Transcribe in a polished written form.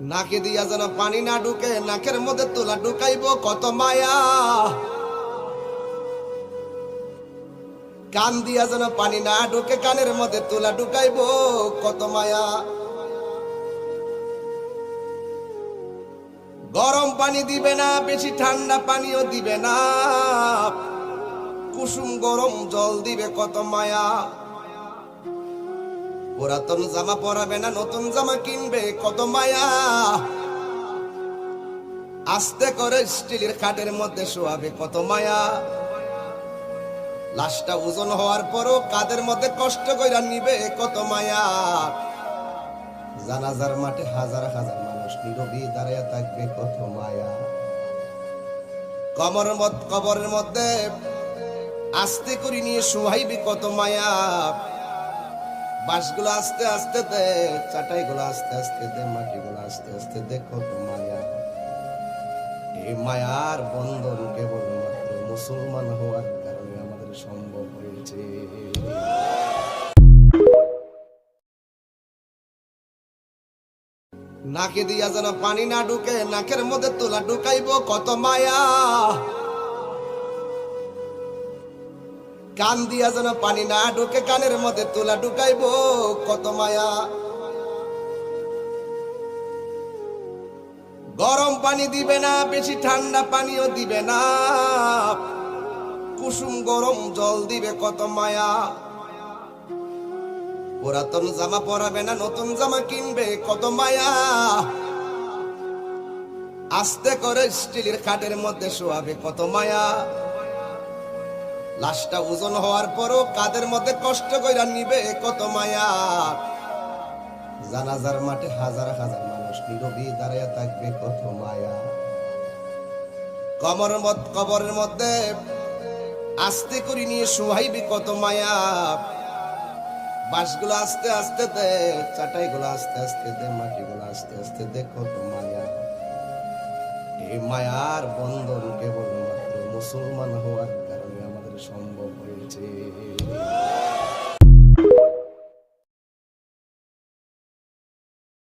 নাকে দিয়া যেন পানি না ঢুকে, নাকের মধ্যে তুলা ঢুকাইব কত মায়া। কান দিয়া যেন পানি না ঢুকে, কানের মধ্যে তুলা ঢুকাইব কত মায়া। গরম পানি দিবে না, বেশি ঠান্ডা পানিও দিবে না, কুসুম গরম জল দিবে কত মায়া। পুরাতন জামা পরাবে না, নতুন জামা কিনবে কত মায়া। আস্তে করে স্টিলের খাটের মধ্যে শোয়াবে কত মায়া। লাশটা ওজন হওয়ার পরও কাদের মধ্যে কষ্ট কইরা নিবে কত মায়া। জানাজার মাঠে হাজার হাজার মানুষ নীরবে দাঁড়িয়ে থাকবে কত মায়া। কবরের মধ্যে আস্তে করে নিয়ে শোয়াইবে কত মায়া। বাঁশগুলো আস্তে আস্তে দে, চাটাইগুলো আস্তে আস্তে দে, মাটিগুলো আস্তে আস্তে দে, কত মায়া। এই মায়ার বন্ধন কেবলমাত্র মুসলমান হওয়ার কারণে আমাদের সম্ভব হয়েছে। নাকে দিয়া যেন পানি না ঢুকে, নাকের মধ্যে তুলা ঢুকাইব কত মায়া। কান দিয়া যেন পানি না ঢুকে, কানের মধ্যে তুলা ঢুকাইব কত মায়া। গরম পানি দিবে না, বেশি ঠান্ডা পানিও দিবে না, কুসুম গরম জল দিবে কত মায়া। পুরাতন জামা পরাবে না, নতুন জামা কিনবে কত মায়া। আস্তে করে স্টিলের খাটের মধ্যে শোয়াবে কত মায়া। লাশটা ওজন হওয়ার পরও কাদের মধ্যে কষ্ট কইরা নিবে কত মায়া। জানাজার মাঠে হাজার হাজার মানুষ নীরবে দাঁড়িয়ে থাকবে কত মায়া। কবরের মধ্যে আস্তে করে নিয়ে শোয়াইবে কত মায়া। বাঁশগুলো আস্তে আস্তে দে, চাটাইগুলো আস্তে আস্তে দে, মাটিগুলো আস্তে আস্তে দে, কত মায়া। এই মায়ার বন্ধন কেবলমাত্র মুসলমান হওয়ার